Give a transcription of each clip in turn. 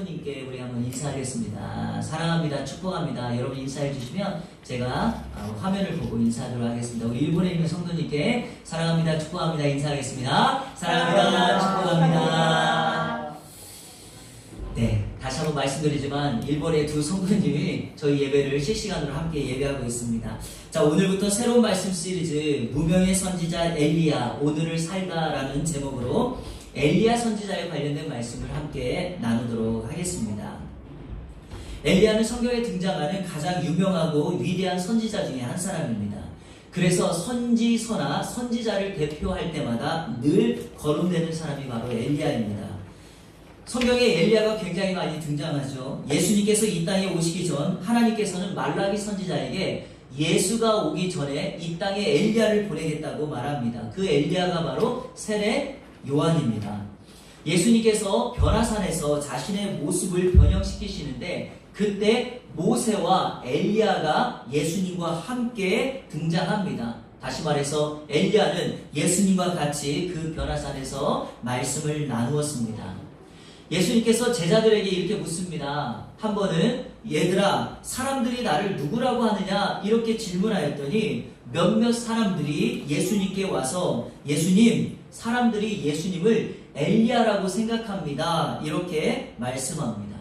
성도님께 우리 한번 인사하겠습니다. 사랑합니다. 축복합니다. 여러분 인사해 주시면 제가 화면을 보고 인사하도록 하겠습니다. 우리 일본에 있는 성도님께 사랑합니다. 축복합니다. 인사하겠습니다. 사랑합니다. 축복합니다. 네, 다시 한번 말씀드리지만 일본의 두 성도님이 저희 예배를 실시간으로 함께 예배하고 있습니다. 자, 오늘부터 새로운 말씀 시리즈 무명의 선지자 엘리야 오늘을 살다라는 제목으로 엘리야 선지자에 관련된 말씀을 함께 나누도록 하겠습니다. 엘리야는 성경에 등장하는 가장 유명하고 위대한 선지자 중에 한 사람입니다. 그래서 선지서나 선지자를 대표할 때마다 늘 거론되는 사람이 바로 엘리야입니다. 성경에 엘리야가 굉장히 많이 등장하죠. 예수님께서 이 땅에 오시기 전 하나님께서는 말라기 선지자에게 예수가 오기 전에 이 땅에 엘리야를 보내겠다고 말합니다. 그 엘리야가 바로 세례 요한입니다. 예수님께서 변화산에서 자신의 모습을 변형시키시는데 그때 모세와 엘리야가 예수님과 함께 등장합니다. 다시 말해서 엘리야는 예수님과 같이 그 변화산에서 말씀을 나누었습니다. 예수님께서 제자들에게 이렇게 묻습니다. 한 번은 얘들아 사람들이 나를 누구라고 하느냐 이렇게 질문하였더니 몇몇 사람들이 예수님께 와서 예수님 사람들이 예수님을 엘리야라고 생각합니다. 이렇게 말씀합니다.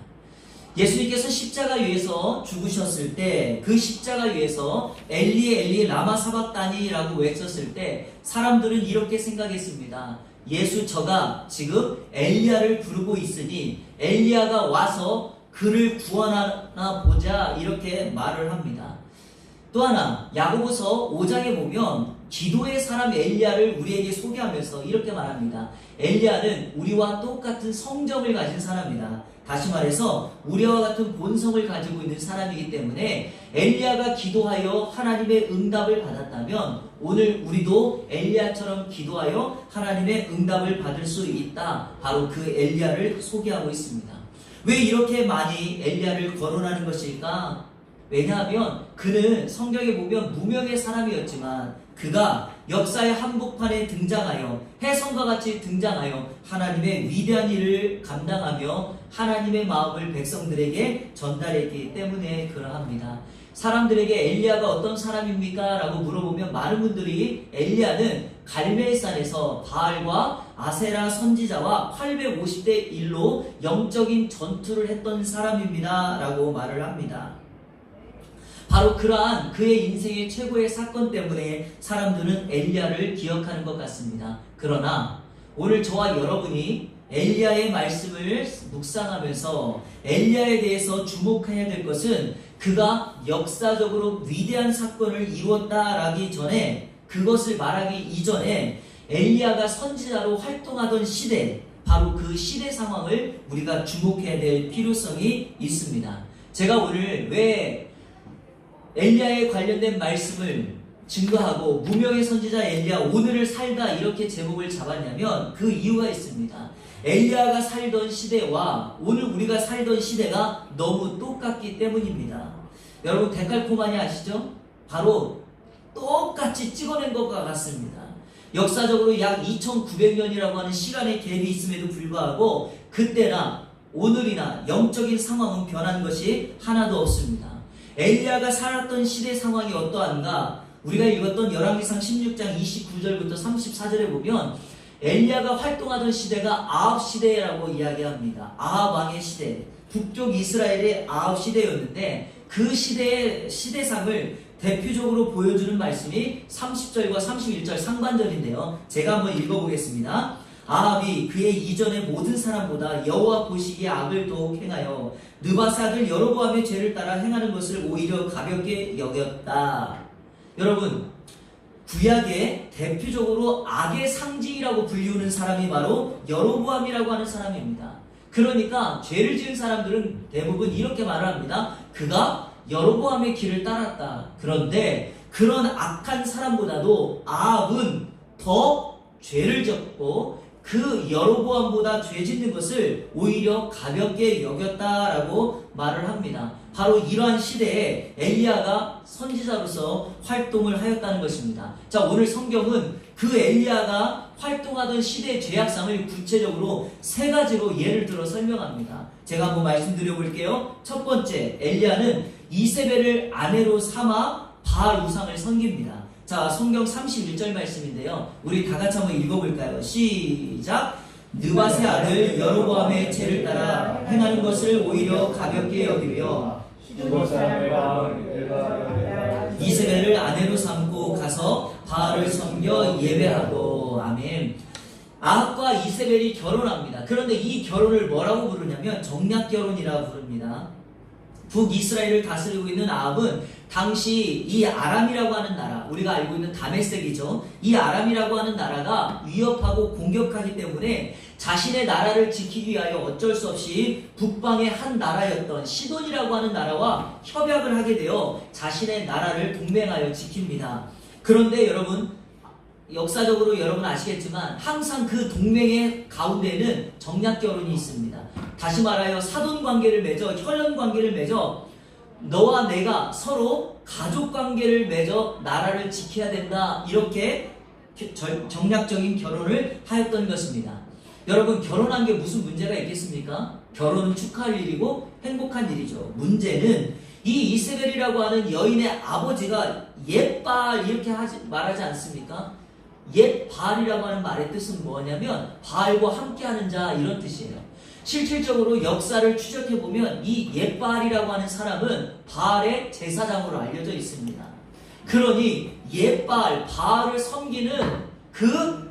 예수님께서 십자가 위에서 죽으셨을 때 그 십자가 위에서 엘리 엘리 라마 사박다니라고 외쳤을 때 사람들은 이렇게 생각했습니다. 예수 저가 지금 엘리야를 부르고 있으니 엘리야가 와서 그를 구원하나 보자 이렇게 말을 합니다. 또 하나 야고보서 5장에 보면 기도의 사람 엘리야를 우리에게 소개하면서 이렇게 말합니다. 엘리야는 우리와 똑같은 성정을 가진 사람이다. 다시 말해서 우리와 같은 본성을 가지고 있는 사람이기 때문에 엘리야가 기도하여 하나님의 응답을 받았다면 오늘 우리도 엘리야처럼 기도하여 하나님의 응답을 받을 수 있다. 바로 그 엘리야를 소개하고 있습니다. 왜 이렇게 많이 엘리야를 거론하는 것일까? 왜냐하면 그는 성경에 보면 무명의 사람이었지만 그가 역사의 한복판에 등장하여 혜성과 같이 등장하여 하나님의 위대한 일을 감당하며 하나님의 마음을 백성들에게 전달했기 때문에 그러합니다. 사람들에게 엘리야가 어떤 사람입니까? 라고 물어보면 많은 분들이 엘리야는 갈멜산에서 바알과 아세라 선지자와 850대 1로 영적인 전투를 했던 사람입니다. 라고 말을 합니다. 바로 그러한 그의 인생의 최고의 사건 때문에 사람들은 엘리야를 기억하는 것 같습니다. 그러나 오늘 저와 여러분이 엘리야의 말씀을 묵상하면서 엘리야에 대해서 주목해야 될 것은 그가 역사적으로 위대한 사건을 이루었다라기 전에 그것을 말하기 이전에 엘리야가 선지자로 활동하던 시대 바로 그 시대 상황을 우리가 주목해야 될 필요성이 있습니다. 제가 오늘 왜 엘리야에 관련된 말씀을 증거하고 무명의 선지자 엘리야 오늘을 살다 이렇게 제목을 잡았냐면 그 이유가 있습니다. 엘리야가 살던 시대와 오늘 우리가 살던 시대가 너무 똑같기 때문입니다. 여러분 데칼코마니 아시죠? 바로 똑같이 찍어낸 것과 같습니다. 역사적으로 약 2900년이라고 하는 시간의 갭이 있음에도 불구하고 그때나 오늘이나 영적인 상황은 변한 것이 하나도 없습니다. 엘리야가 살았던 시대 상황이 어떠한가? 우리가 읽었던 열왕기상 16장 29절부터 34절에 보면 엘리야가 활동하던 시대가 아합 시대라고 이야기합니다. 아합 왕의 시대, 북쪽 이스라엘의 아합 시대였는데 그 시대의 시대상을 대표적으로 보여주는 말씀이 30절과 31절 상반절인데요. 제가 한번 읽어보겠습니다. 아합이 그의 이전의 모든 사람보다 여호와 보시기에 악을 더욱 행하여 느바스 아들 여로보암의 죄를 따라 행하는 것을 오히려 가볍게 여겼다. 여러분 구약의 대표적으로 악의 상징이라고 불리우는 사람이 바로 여로보암이라고 하는 사람입니다. 그러니까 죄를 지은 사람들은 대부분 이렇게 말을 합니다. 그가 여로보암의 길을 따랐다. 그런데 그런 악한 사람보다도 아합은 더 죄를 졌고 그 여로보암보다 죄 짓는 것을 오히려 가볍게 여겼다라고 말을 합니다. 바로 이러한 시대에 엘리야가 선지자로서 활동을 하였다는 것입니다. 자, 오늘 성경은 그 엘리야가 활동하던 시대의 죄악상을 구체적으로 세 가지로 예를 들어 설명합니다. 제가 한번 말씀드려 볼게요. 첫 번째, 엘리야는 이세벨을 아내로 삼아 바알 우상을 섬깁니다. 자, 성경 31절 말씀인데요. 우리 다 같이 한번 읽어볼까요? 시작! 느밧의 아들 여로보암의 죄를 따라 행하는 것을 오히려 가볍게 여기며 이세벨을 아내로 삼고 가서 바알을 섬겨 예배하고. 아멘. 아합과 이세벨이 결혼합니다. 그런데 이 결혼을 뭐라고 부르냐면 정략결혼이라고 부릅니다. 북이스라엘을 다스리고 있는 아합은 당시 이 아람이라고 하는 나라, 우리가 알고 있는 다메섹이죠. 이 아람이라고 하는 나라가 위협하고 공격하기 때문에 자신의 나라를 지키기 위하여 어쩔 수 없이 북방의 한 나라였던 시돈이라고 하는 나라와 협약을 하게 되어 자신의 나라를 동맹하여 지킵니다. 그런데 여러분, 역사적으로 여러분 아시겠지만 항상 그 동맹의 가운데는 정략결혼이 있습니다. 다시 말하여 사돈관계를 맺어 혈연관계를 맺어 너와 내가 서로 가족관계를 맺어 나라를 지켜야 된다, 이렇게 정략적인 결혼을 하였던 것입니다. 여러분, 결혼한 게 무슨 문제가 있겠습니까? 결혼은 축하할 일이고 행복한 일이죠. 문제는 이 이세벨이라고 하는 여인의 아버지가 옛바알 이렇게 말하지 않습니까? 옛바알이라고 하는 말의 뜻은 뭐냐면 바알과 함께하는 자, 이런 뜻이에요. 실질적으로 역사를 추적해보면 이 옛바알이라고 하는 사람은 바알의 제사장으로 알려져 있습니다. 그러니 옛바알, 바알을 섬기는 그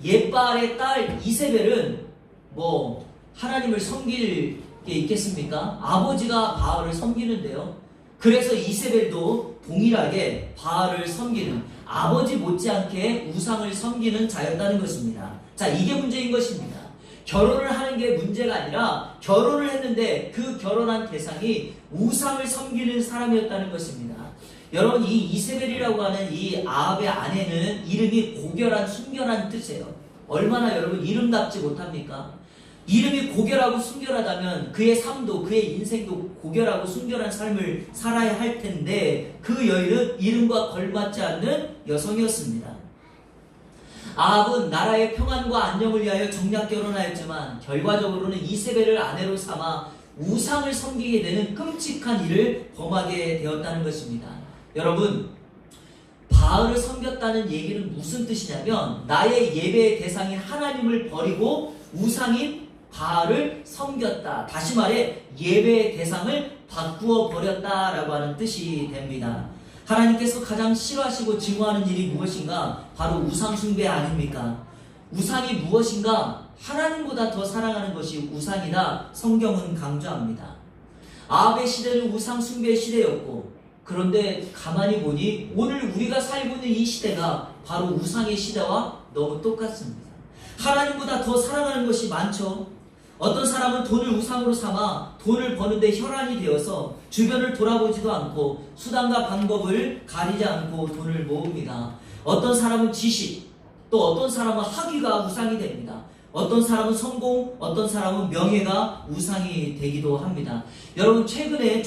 옛바알의 딸 이세벨은 뭐 하나님을 섬길 게 있겠습니까? 아버지가 바알을 섬기는데요. 그래서 이세벨도 동일하게 바알을 섬기는, 아버지 못지않게 우상을 섬기는 자였다는 것입니다. 자, 이게 문제인 것입니다. 결혼을 하는 게 문제가 아니라 결혼을 했는데 그 결혼한 대상이 우상을 섬기는 사람이었다는 것입니다. 여러분, 이 이세벨이라고 하는 이 아합의 아내는 이름이 고결한, 순결한 뜻이에요. 얼마나 여러분 이름답지 못합니까? 이름이 고결하고 순결하다면 그의 삶도, 그의 인생도 고결하고 순결한 삶을 살아야 할 텐데 그 여인은 이름과 걸맞지 않는 여성이었습니다. 아합은 나라의 평안과 안녕을 위하여 정략결혼하였지만 결과적으로는 이세벨을 아내로 삼아 우상을 섬기게 되는 끔찍한 일을 범하게 되었다는 것입니다. 여러분, 바알을 섬겼다는 얘기는 무슨 뜻이냐면 나의 예배의 대상인 하나님을 버리고 우상인 바알을 섬겼다. 다시 말해 예배의 대상을 바꾸어 버렸다라고 하는 뜻이 됩니다. 하나님께서 가장 싫어하시고 증오하는 일이 무엇인가? 바로 우상 숭배 아닙니까? 우상이 무엇인가? 하나님보다 더 사랑하는 것이 우상이다, 성경은 강조합니다. 아합의 시대는 우상 숭배의 시대였고, 그런데 가만히 보니 오늘 우리가 살고 있는 이 시대가 바로 우상의 시대와 너무 똑같습니다. 하나님보다 더 사랑하는 것이 많죠. 어떤 사람은 돈을 우상으로 삼아 돈을 버는데 혈안이 되어서 주변을 돌아보지도 않고 수단과 방법을 가리지 않고 돈을 모읍니다. 어떤 사람은 지식, 또 어떤 사람은 학위가 우상이 됩니다. 어떤 사람은 성공, 어떤 사람은 명예가 우상이 되기도 합니다. 여러분, 최근에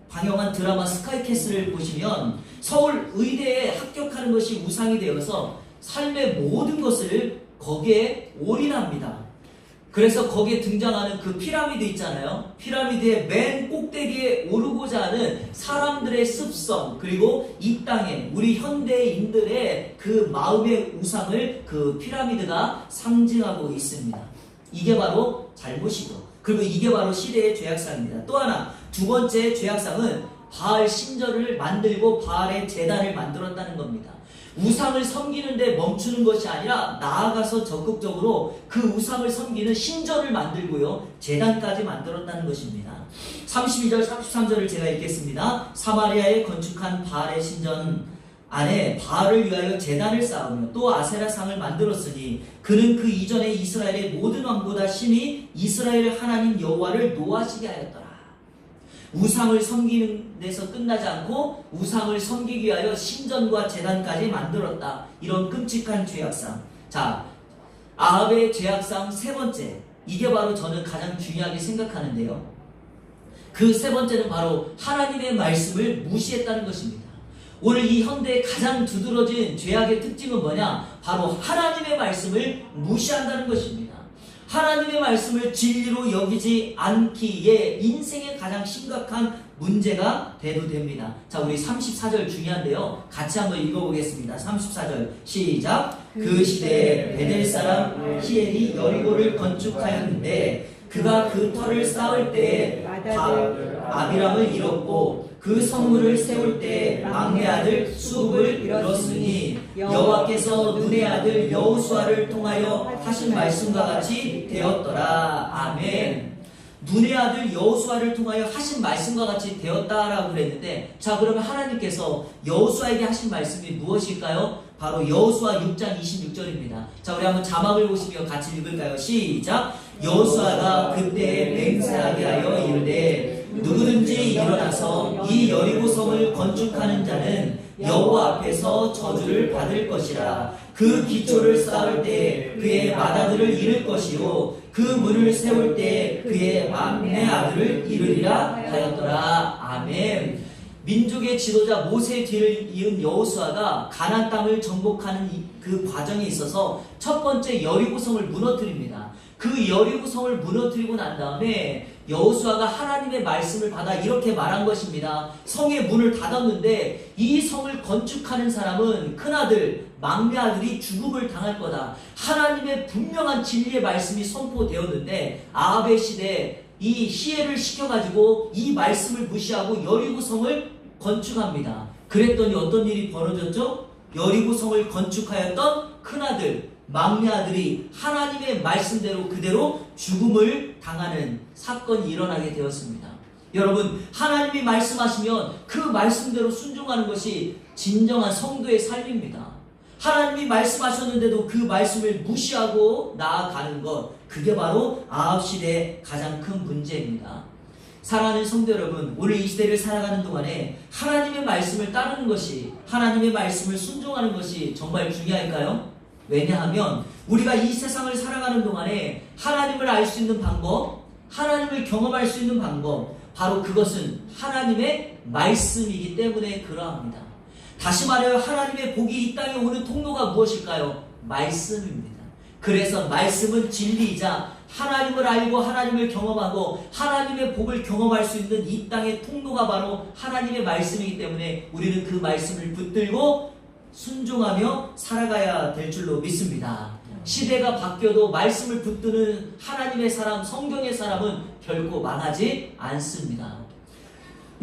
방영한 드라마 스카이캐슬을 보시면 서울 의대에 합격하는 것이 우상이 되어서 삶의 모든 것을 거기에 올인합니다. 그래서 거기에 등장하는 그 피라미드 있잖아요. 피라미드의 맨 꼭대기에 오르고자 하는 사람들의 습성, 그리고 이 땅에 우리 현대인들의 그 마음의 우상을 그 피라미드가 상징하고 있습니다. 이게 바로 잘못이고, 그리고 이게 바로 시대의 죄악상입니다. 또 하나, 두 번째 죄악상은 바알 신전을 만들고 바알의 제단을 만들었다는 겁니다. 우상을 섬기는데 멈추는 것이 아니라 나아가서 적극적으로 그 우상을 섬기는 신전을 만들고요, 제단까지 만들었다는 것입니다. 32절 33절을 제가 읽겠습니다. 사마리아에 건축한 바알의 신전 안에 바알을 위하여 제단을 쌓으며 또 아세라상을 만들었으니 그는 그 이전에 이스라엘의 모든 왕보다 심히 이스라엘 하나님 여호와를 노하시게 하였더라. 우상을 섬기는 데서 끝나지 않고 우상을 섬기기 위하여 신전과 제단까지 만들었다. 이런 끔찍한 죄악상. 자, 아합의 죄악상 세 번째, 이게 바로 저는 가장 중요하게 생각하는데요. 그 세 번째는 바로 하나님의 말씀을 무시했다는 것입니다. 오늘 이 현대의 가장 두드러진 죄악의 특징은 뭐냐? 바로 하나님의 말씀을 무시한다는 것입니다. 하나님의 말씀을 진리로 여기지 않기에 인생의 가장 심각한 문제가 대두됩니다. 자, 우리 34절 중요한데요. 같이 한번 읽어보겠습니다. 34절 시작. 그 시대에 베델 사람 히엘이 여리고를 건축하였는데 그가 그 터를 쌓을 때에 아비람을 잃었고 그 성문을 세울 때에 막내 아들 수업을 잃었으니 여호와께서 눈의 아들 여호수아를 통하여 하신 말씀과 같이 되었더라. 아멘. 눈의 아들 여호수아를 통하여 하신 말씀과 같이 되었다라고 그랬는데, 자, 그러면 하나님께서 여호수아에게 하신 말씀이 무엇일까요? 바로 여호수아 6장 26절입니다. 자, 우리 한번 자막을 보시며 같이 읽을까요? 시작. 여호수아가 그때 맹세하게 하여 이르되 누구든지 일어나서 이 여리고 성을 건축하는 자는 여호와 앞에서 저주를 받을 것이라. 그 기초를 쌓을 때 그의 맏아들을 잃을 것이요 그 문을 세울 때 그의 막내 아들을 잃으리라 하였더라. 아멘. 민족의 지도자 모세의 뒤를 이은 여호수아가 가나안 땅을 정복하는 그 과정에 있어서 첫 번째 여리고성을 무너뜨립니다. 그 여리고성을 무너뜨리고 난 다음에 여호수아가 하나님의 말씀을 받아 이렇게 말한 것입니다. 성의 문을 닫았는데 이 성을 건축하는 사람은 큰아들, 막내 아들이 죽음을 당할 거다. 하나님의 분명한 진리의 말씀이 선포되었는데 아합의 시대에 이 시해를 시켜가지고 이 말씀을 무시하고 여리고성을 건축합니다. 그랬더니 어떤 일이 벌어졌죠? 여리고성을 건축하였던 큰아들, 막내 아들이 하나님의 말씀대로 그대로 죽음을 당하는 사건이 일어나게 되었습니다. 여러분, 하나님이 말씀하시면 그 말씀대로 순종하는 것이 진정한 성도의 삶입니다. 하나님이 말씀하셨는데도 그 말씀을 무시하고 나아가는 것, 그게 바로 아합 시대의 가장 큰 문제입니다. 사랑하는 성도 여러분, 오늘 이 시대를 살아가는 동안에 하나님의 말씀을 따르는 것이, 하나님의 말씀을 순종하는 것이 정말 중요할까요? 왜냐하면 우리가 이 세상을 살아가는 동안에 하나님을 알 수 있는 방법, 하나님을 경험할 수 있는 방법, 바로 그것은 하나님의 말씀이기 때문에 그러합니다. 다시 말하여 하나님의 복이 이 땅에 오는 통로가 무엇일까요? 말씀입니다. 그래서 말씀은 진리이자 하나님을 알고 하나님을 경험하고 하나님의 복을 경험할 수 있는 이 땅의 통로가 바로 하나님의 말씀이기 때문에 우리는 그 말씀을 붙들고 순종하며 살아가야 될 줄로 믿습니다. 시대가 바뀌어도 말씀을 붙드는 하나님의 사람, 성경의 사람은 결코 망하지 않습니다.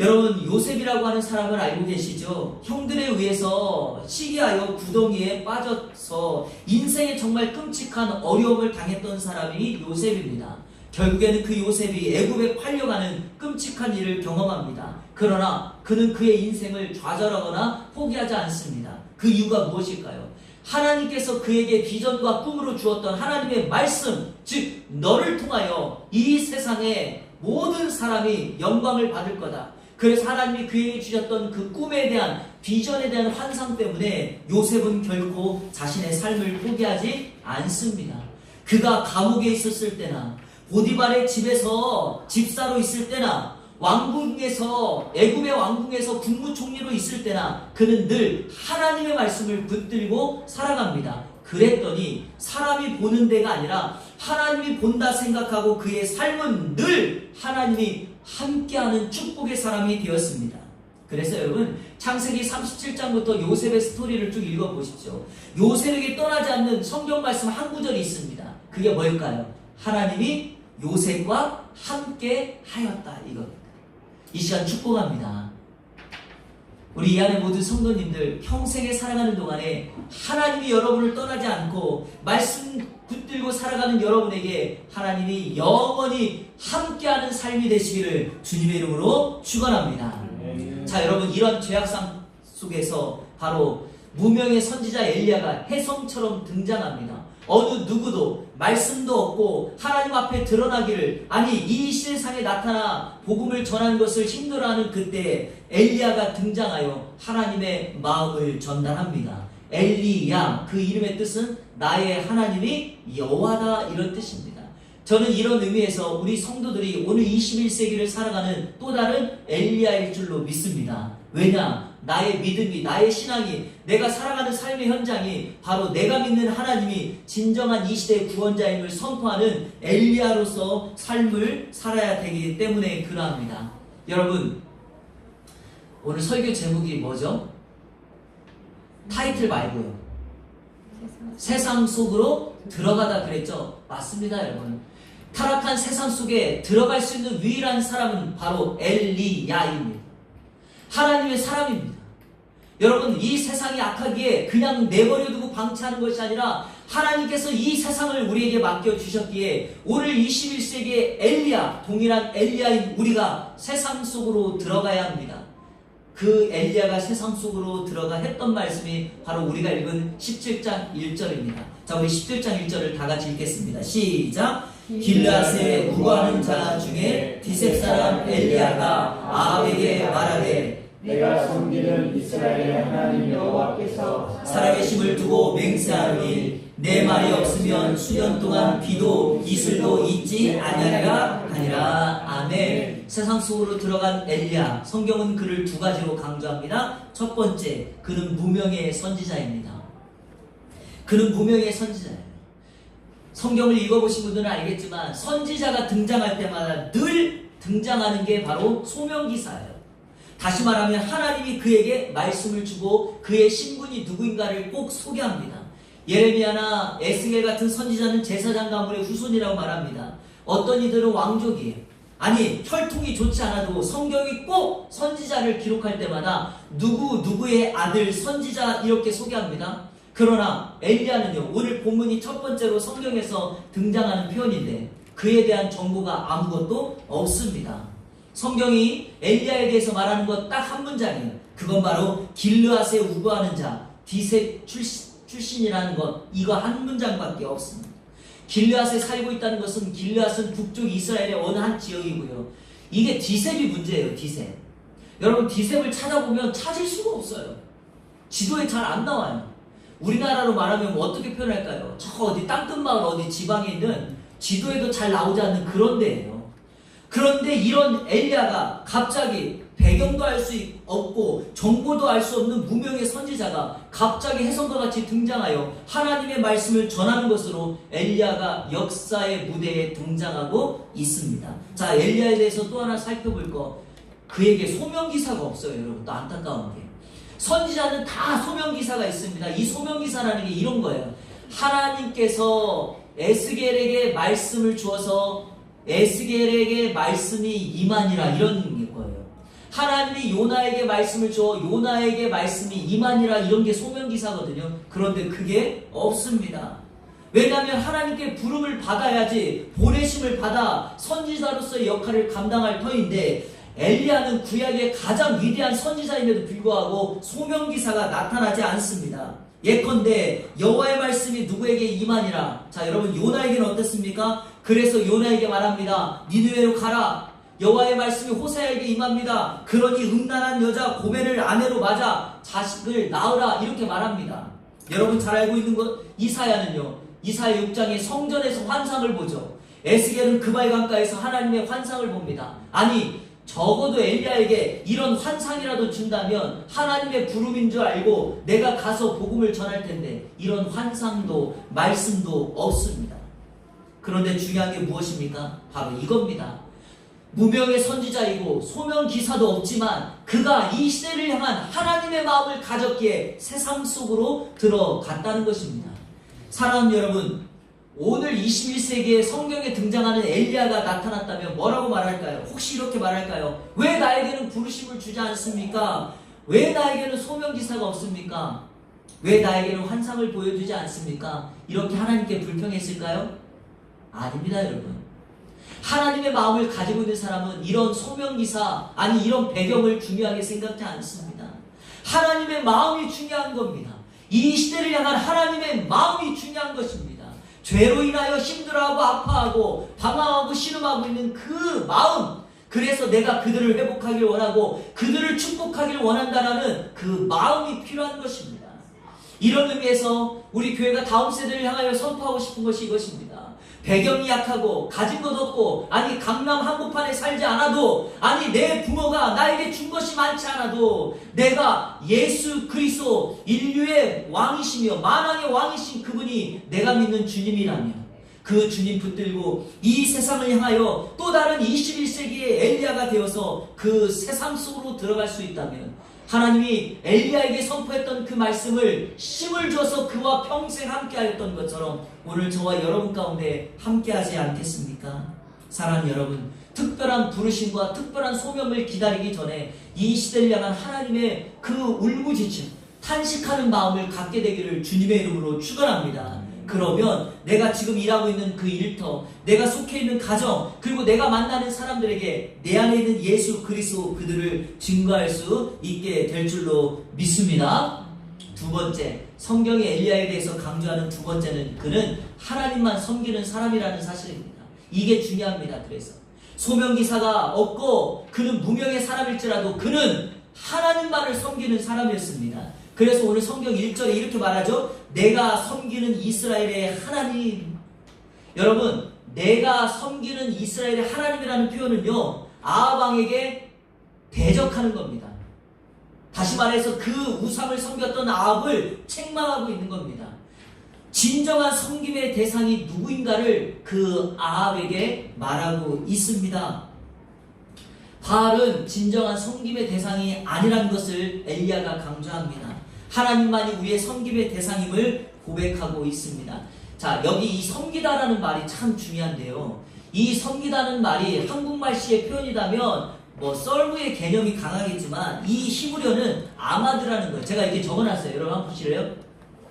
여러분, 요셉이라고 하는 사람을 알고 계시죠? 형들에 의해서 시기하여 구덩이에 빠져서 인생에 정말 끔찍한 어려움을 당했던 사람이 요셉입니다. 결국에는 그 요셉이 애굽에 팔려가는 끔찍한 일을 경험합니다. 그러나 그는 그의 인생을 좌절하거나 포기하지 않습니다. 그 이유가 무엇일까요? 하나님께서 그에게 비전과 꿈으로 주었던 하나님의 말씀, 즉 너를 통하여 이 세상의 모든 사람이 영광을 받을 거다. 그래서 하나님이 그에게 주셨던 그 꿈에 대한, 비전에 대한 환상 때문에 요셉은 결코 자신의 삶을 포기하지 않습니다. 그가 감옥에 있었을 때나 보디발의 집에서 집사로 있을 때나 왕궁에서, 애굽의 왕궁에서 국무총리로 있을 때나 그는 늘 하나님의 말씀을 붙들고 살아갑니다. 그랬더니 사람이 보는 데가 아니라 하나님이 본다 생각하고 그의 삶은 늘 하나님이 함께하는 축복의 사람이 되었습니다. 그래서 여러분, 창세기 37장부터 요셉의 스토리를 쭉 읽어보십시오. 요셉에게 떠나지 않는 성경 말씀 한 구절이 있습니다. 그게 뭘까요? 하나님이 요셉과 함께 하였다, 이겁니다. 이 시간 축복합니다. 우리 이 안에 모든 성도님들 평생에 살아가는 동안에 하나님이 여러분을 떠나지 않고 말씀 붙들고 살아가는 여러분에게 하나님이 영원히 함께하는 삶이 되시기를 주님의 이름으로 축원합니다. 자, 여러분, 이런 죄악상 속에서 바로 무명의 선지자 엘리야가 혜성처럼 등장합니다. 어느 누구도 말씀도 없고 하나님 앞에 드러나기를, 아니 이 세상에 나타나 복음을 전하는 것을 힘들어하는 그때 엘리야가 등장하여 하나님의 마음을 전달합니다. 엘리야, 그 이름의 뜻은 나의 하나님이 여호와다, 이런 뜻입니다. 저는 이런 의미에서 우리 성도들이 오늘 21세기를 살아가는 또 다른 엘리야일 줄로 믿습니다. 왜냐? 나의 믿음이, 나의 신앙이, 내가 살아가는 삶의 현장이 바로 내가 믿는 하나님이 진정한 이 시대의 구원자임을 선포하는 엘리야로서 삶을 살아야 되기 때문에 그러합니다. 여러분, 오늘 설교 제목이 뭐죠? 타이틀 말고요. 세상 속으로 들어가다 그랬죠? 맞습니다, 여러분. 타락한 세상 속에 들어갈 수 있는 유일한 사람은 바로 엘리야입니다. 하나님의 사람입니다. 여러분, 이 세상이 악하기에 그냥 내버려두고 방치하는 것이 아니라 하나님께서 이 세상을 우리에게 맡겨주셨기에 오늘 21세기의 엘리야, 동일한 엘리야인 우리가 세상 속으로 들어가야 합니다. 그 엘리야가 세상 속으로 들어가 했던 말씀이 바로 우리가 읽은 17장 1절입니다. 자, 우리 17장 1절을 다 같이 읽겠습니다. 시작! 길르앗에 우거하는 자 중에 디셉 사람 엘리야가 아합에게 말하되 내가 섬기는 이스라엘의 하나님 여호와께서 살아계심을 두고 맹세하노니 내 말이 없으면 수년 동안 비도 이슬도 있지 아니하리라 하니라. 아멘. 세상 속으로 들어간 엘리야, 성경은 그를 두 가지로 강조합니다. 첫 번째, 그는 무명의 선지자입니다. 그는 무명의 선지자예요. 성경을 읽어보신 분들은 알겠지만 선지자가 등장할 때마다 늘 등장하는 게 바로 소명기사예요. 다시 말하면 하나님이 그에게 말씀을 주고 그의 신분이 누구인가를 꼭 소개합니다. 예레미야나 에스겔 같은 선지자는 제사장 가문의 후손이라고 말합니다. 어떤 이들은 왕족이에요. 아니, 혈통이 좋지 않아도 성경이 꼭 선지자를 기록할 때마다 누구의 아들 선지자 이렇게 소개합니다. 그러나 엘리야는요, 오늘 본문이 첫 번째로 성경에서 등장하는 표현인데 그에 대한 정보가 아무것도 없습니다. 성경이 엘리야에 대해서 말하는 것 딱 한 문장이에요. 그건 바로 길르앗에 우거하는 자, 디셉 출신이라는 것, 이거 한 문장밖에 없습니다. 길르앗에 살고 있다는 것은, 길르앗은 북쪽 이스라엘의 어느 한 지역이고요. 이게 디셉이 문제예요. 디셉. 여러분, 디셉을 찾아보면 찾을 수가 없어요. 지도에 잘 안 나와요. 우리나라로 말하면 어떻게 표현할까요? 저 어디 땅끝마을 어디 지방에 있는 지도에도 잘 나오지 않는 그런 데예요. 그런데 이런 엘리야가 갑자기 배경도 알 수 없고 정보도 알 수 없는 무명의 선지자가 갑자기 혜성과 같이 등장하여 하나님의 말씀을 전하는 것으로 엘리야가 역사의 무대에 등장하고 있습니다. 자, 엘리야에 대해서 또 하나 살펴볼 거, 그에게 소명기사가 없어요. 여러분, 또 안타까운 게, 선지자는 다 소명기사가 있습니다. 이 소명기사라는 게 이런 거예요. 하나님께서 에스겔에게 말씀을 주어서 에스겔에게 말씀이 임하니라, 이런 거예요. 하나님이 요나에게 말씀을 줘 요나에게 말씀이 임하니라, 이런 게 소명기사거든요. 그런데 그게 없습니다. 왜냐하면 하나님께 부름을 받아야지 보내심을 받아 선지자로서의 역할을 감당할 터인데, 엘리야는 구약의 가장 위대한 선지자임에도 불구하고 소명기사가 나타나지 않습니다. 예컨대 여호와의 말씀이 누구에게 임하니라. 자, 여러분, 요나에게는 어땠습니까? 그래서 요나에게 말합니다. 니느웨로 가라. 여호와의 말씀이 호세아에게 임합니다. 그러니 음란한 여자 고멜을 아내로 맞아 자식을 낳으라, 이렇게 말합니다. 여러분 잘 알고 있는 것, 이사야는요, 이사야 6장에 성전에서 환상을 보죠. 에스겔은 그발 강가에서 하나님의 환상을 봅니다. 아니, 적어도 엘리야에게 이런 환상이라도 준다면 하나님의 부름인 줄 알고 내가 가서 복음을 전할 텐데, 이런 환상도 말씀도 없습니다. 그런데 중요한 게 무엇입니까? 바로 이겁니다. 무명의 선지자이고 소명 기사도 없지만 그가 이 시대를 향한 하나님의 마음을 가졌기에 세상 속으로 들어갔다는 것입니다. 사랑하는 여러분, 오늘 21세기에 성경에 등장하는 엘리야가 나타났다면 뭐라고 말할까요? 혹시 이렇게 말할까요? 왜 나에게는 부르심을 주지 않습니까? 왜 나에게는 소명기사가 없습니까? 왜 나에게는 환상을 보여주지 않습니까? 이렇게 하나님께 불평했을까요? 아닙니다, 여러분. 하나님의 마음을 가지고 있는 사람은 이런 소명기사, 아니 이런 배경을 중요하게 생각지 않습니다. 하나님의 마음이 중요한 겁니다. 이 시대를 향한 하나님의 마음이 중요한 것입니다. 죄로 인하여 힘들어하고 아파하고 방황하고 신음하고 있는 그 마음, 그래서 내가 그들을 회복하길 원하고 그들을 축복하길 원한다라는 그 마음이 필요한 것입니다. 이런 의미에서 우리 교회가 다음 세대를 향하여 선포하고 싶은 것이 이것입니다. 배경이 약하고 가진 것 없고 아니 강남 한복판에 살지 않아도 아니 내 부모가 나에게 준 것이 많지 않아도 내가 예수 그리스도 인류의 왕이시며 만왕의 왕이신 그분이 내가 믿는 주님이라면 그 주님 붙들고 이 세상을 향하여 또 다른 21세기의 엘리야가 되어서 그 세상 속으로 들어갈 수 있다면 하나님이 엘리야에게 선포했던 그 말씀을 힘을 줘서 그와 평생 함께하였던 것처럼 오늘 저와 여러분 가운데 함께하지 않겠습니까? 사랑하는 여러분, 특별한 부르심과 특별한 소명을 기다리기 전에 이 시대를 향한 하나님의 그 울부짖음, 탄식하는 마음을 갖게 되기를 주님의 이름으로 축원합니다. 그러면 내가 지금 일하고 있는 그 일터, 내가 속해 있는 가정, 그리고 내가 만나는 사람들에게 내 안에 있는 예수 그리스도 그들을 증거할 수 있게 될 줄로 믿습니다. 두 번째, 성경이 엘리야에 대해서 강조하는 두 번째는 그는 하나님만 섬기는 사람이라는 사실입니다. 이게 중요합니다. 그래서 소명기사가 없고 그는 무명의 사람일지라도 그는 하나님만을 섬기는 사람이었습니다. 그래서 오늘 성경 1절에 이렇게 말하죠. 내가 섬기는 이스라엘의 하나님. 여러분, 내가 섬기는 이스라엘의 하나님이라는 표현은요, 아합 왕에게 대적하는 겁니다. 다시 말해서 그 우상을 섬겼던 아합을 책망하고 있는 겁니다. 진정한 섬김의 대상이 누구인가를 그 아합에게 말하고 있습니다. 바알은 진정한 섬김의 대상이 아니라는 것을 엘리야가 강조합니다. 하나님만이 우리의 섬김의 대상임을 고백하고 있습니다. 자, 여기 이 섬기다라는 말이 참 중요한데요. 이 섬기다는 말이 한국말시의 표현이라면 썰무의 개념이 강하겠지만 이 히브리어는 아마드라는 거예요. 제가 이렇게 적어놨어요. 여러분 한번 보실래요?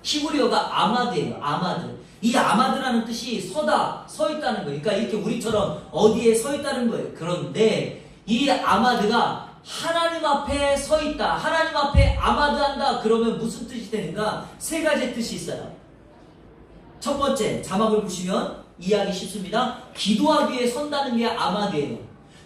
히브리어가 아마드예요. 아마드. 이 아마드라는 뜻이 서다, 서 있다는 거예요. 그러니까 이렇게 우리처럼 어디에 서 있다는 거예요. 그런데 이 아마드가 하나님 앞에 서 있다, 하나님 앞에 아마드한다, 그러면 무슨 뜻이 되는가? 세 가지 뜻이 있어요. 첫 번째, 자막을 보시면 이해하기 쉽습니다. 기도하기 위해 선다는 게 아마드예요.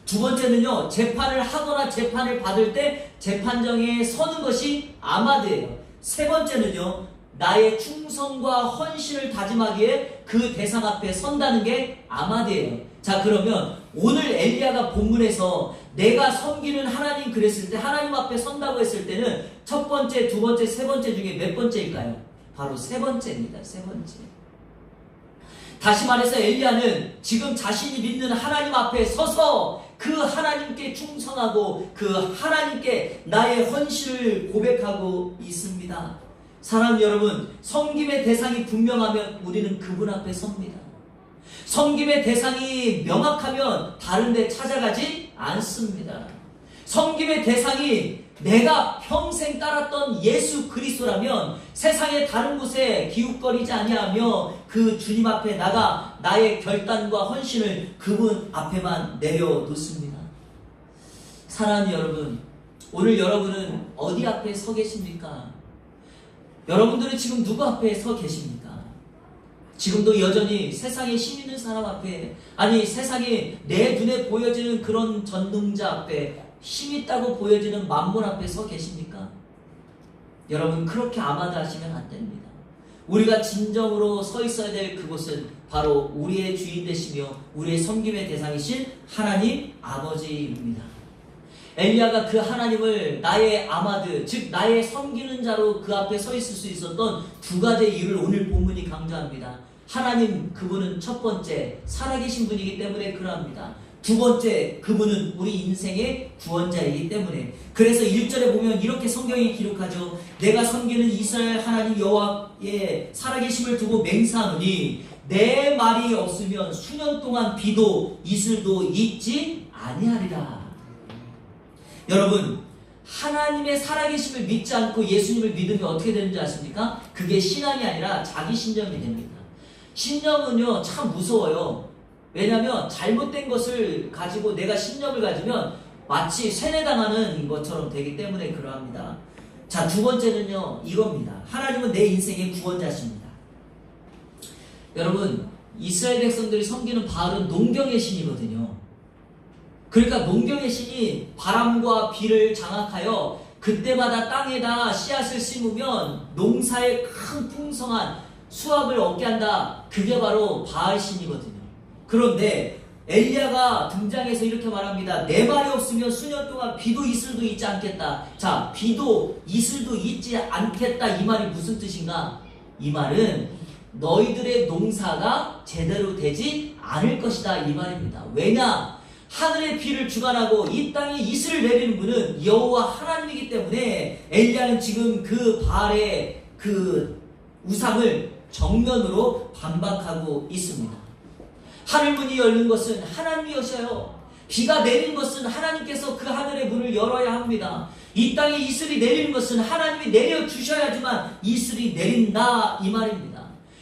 두 번째는요, 재판을 하거나 재판을 받을 때 재판정에 서는 것이 아마드예요. 세 번째는요, 나의 충성과 헌신을 다짐하기에 그 대상 앞에 선다는 게 아마드예요. 자, 그러면 오늘 엘리야가 본문에서 내가 섬기는 하나님 그랬을 때, 하나님 앞에 선다고 했을 때는 첫 번째, 두 번째, 세 번째 중에 몇 번째일까요? 바로 세 번째입니다. 세 번째. 다시 말해서 엘리야는 지금 자신이 믿는 하나님 앞에 서서 그 하나님께 충성하고 그 하나님께 나의 헌신을 고백하고 있습니다. 사랑하는 여러분, 섬김의 대상이 분명하면 우리는 그분 앞에 섭니다. 섬김의 대상이 명확하면 다른 데 찾아가지 않습니다. 섬김의 대상이 내가 평생 따랐던 예수 그리스도라면 세상의 다른 곳에 기웃거리지 아니하며 그 주님 앞에 나가 나의 결단과 헌신을 그분 앞에만 내려놓습니다. 사랑하는 여러분, 오늘 여러분은 어디 앞에 서 계십니까? 여러분들은 지금 누구 앞에 서 계십니까? 지금도 여전히 세상에 힘 있는 사람 앞에, 아니 세상에 내 눈에 보여지는 그런 전능자 앞에, 힘 있다고 보여지는 만물 앞에 서 계십니까? 여러분, 그렇게 아마다하시면 안 됩니다. 우리가 진정으로 서 있어야 될 그곳은 바로 우리의 주인 되시며 우리의 섬김의 대상이신 하나님 아버지입니다. 엘리야가 그 하나님을 나의 아마드, 즉 나의 섬기는 자로 그 앞에 서 있을 수 있었던 두 가지의 이유를 오늘 본문이 강조합니다. 하나님, 그분은 첫 번째 살아계신 분이기 때문에 그러합니다. 두 번째, 그분은 우리 인생의 구원자이기 때문에. 그래서 1절에 보면 이렇게 성경이 기록하죠. 내가 섬기는 이스라엘 하나님 여호와의 살아계심을 두고 맹세하노니 내 말이 없으면 수년 동안 비도 이슬도 있지 아니하리라. 여러분, 하나님의 살아계심을 믿지 않고 예수님을 믿으면 어떻게 되는지 아십니까? 그게 신앙이 아니라 자기 신념이 됩니다. 신념은요 참 무서워요. 왜냐하면 잘못된 것을 가지고 내가 신념을 가지면 마치 세뇌당하는 것처럼 되기 때문에 그러합니다. 자, 두 번째는요 이겁니다. 하나님은 내 인생의 구원자십니다. 여러분, 이스라엘 백성들이 섬기는 바알은 농경의 신이거든요. 그러니까 농경의 신이 바람과 비를 장악하여 그때마다 땅에다 씨앗을 심으면 농사에 큰 풍성한 수확을 얻게 한다. 그게 바로 바알 신이거든요. 그런데 엘리야가 등장해서 이렇게 말합니다. 내 말이 없으면 수년 동안 비도 이슬도 있지 않겠다. 자, 비도 이슬도 있지 않겠다. 이 말이 무슨 뜻인가? 이 말은 너희들의 농사가 제대로 되지 않을 것이다. 이 말입니다. 왜냐? 하늘의 비를 주관하고 이 땅에 이슬을 내리는 분은 여호와 하나님이기 때문에 엘리야는 지금 그 바알의 그 우상을 정면으로 반박하고 있습니다. 하늘 문이 열린 것은 하나님이 여셔요. 비가 내린 것은 하나님께서 그 하늘의 문을 열어야 합니다. 이 땅에 이슬이 내리는 것은 하나님이 내려주셔야지만 이슬이 내린다 이 말입니다.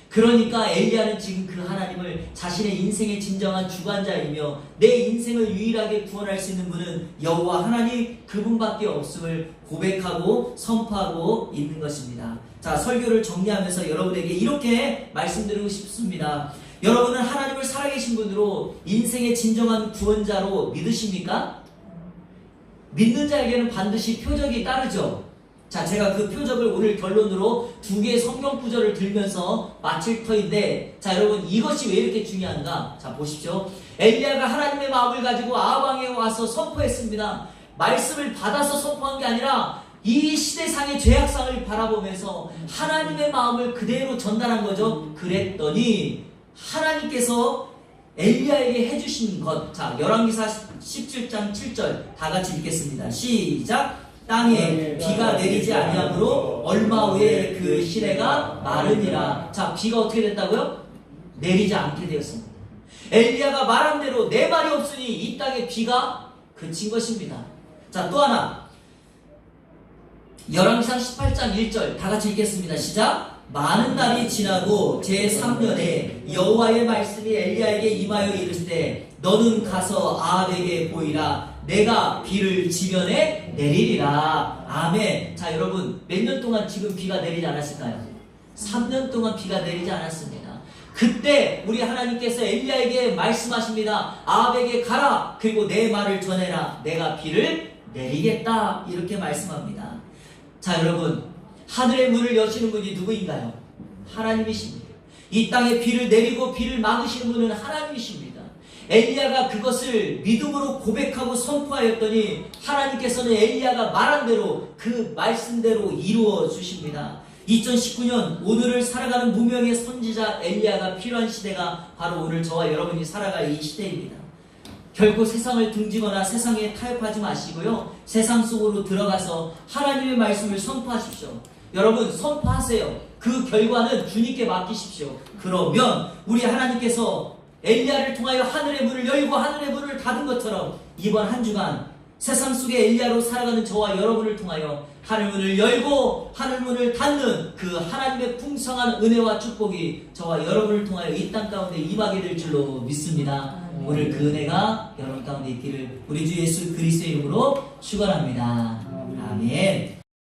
그러니까 엘리야는 지금 그 하나님을 자신의 인생의 진정한 주관자이며 내 인생을 유일하게 구원할 수 있는 분은 여호와 하나님 그분밖에 없음을 고백하고 선포하고 있는 것입니다. 자, 설교를 정리하면서 여러분에게 이렇게 말씀드리고 싶습니다. 여러분은 하나님을 살아계신 분으로 인생의 진정한 구원자로 믿으십니까? 믿는 자에게는 반드시 표적이 따르죠. 자, 제가 그 표적을 오늘 결론으로 2개의 성경 구절을 들면서 마칠 터인데, 자, 여러분 이것이 왜 이렇게 중요한가? 자, 보십시오. 엘리야가 하나님의 마음을 가지고 아방에 와서 선포했습니다. 말씀을 받아서 선포한 게 아니라 이 시대상의 죄악상을 바라보면서 하나님의 마음을 그대로 전달한 거죠. 그랬더니 하나님께서 엘리야에게 해주신 것, 자, 열왕기사 17장 7절 다 같이 읽겠습니다. 시작. 땅에 비가 내리지 아니하므로 얼마 후에 그 시내가 마르니라. 자, 비가 어떻게 됐다고요? 내리지 않게 되었습니다. 엘리야가 말한 대로 내 말이 없으니 이 땅에 비가 그친 것입니다. 자, 또 하나 열왕기상 18장 1절 다 같이 읽겠습니다. 시작. 많은 날이 지나고 제3년에 여호와의 말씀이 엘리야에게 임하여 이르시되 너는 가서 아합에게 보이라. 내가 비를 지면에 내리리라. 아멘. 자, 여러분 몇 년 동안 지금 비가 내리지 않았을까요? 3년 동안 비가 내리지 않았습니다. 그때 우리 하나님께서 엘리야에게 말씀하십니다. 아합에게 가라. 그리고 내 말을 전해라. 내가 비를 내리겠다. 이렇게 말씀합니다. 자, 여러분 하늘의 문을 여시는 분이 누구인가요? 하나님이십니다. 이 땅에 비를 내리고 비를 막으시는 분은 하나님이십니다. 엘리야가 그것을 믿음으로 고백하고 선포하였더니 하나님께서는 엘리야가 말한 대로 그 말씀대로 이루어 주십니다. 2019년 오늘을 살아가는 무명의 선지자 엘리야가 필요한 시대가 바로 오늘 저와 여러분이 살아갈 이 시대입니다. 결코 세상을 등지거나 세상에 타협하지 마시고요. 세상 속으로 들어가서 하나님의 말씀을 선포하십시오. 여러분 선포하세요. 그 결과는 주님께 맡기십시오. 그러면 우리 하나님께서 엘리야를 통하여 하늘의 문을 열고 하늘의 문을 닫은 것처럼 이번 한 주간 세상 속의 엘리야로 살아가는 저와 여러분을 통하여 하늘문을 열고 하늘문을 닫는 그 하나님의 풍성한 은혜와 축복이 저와 여러분을 통하여 이 땅 가운데 임하게 될 줄로 믿습니다. 오늘 그 은혜가 여러분 가운데 있기를 우리 주 예수 그리스도의 이름으로 축원합니다. 아멘.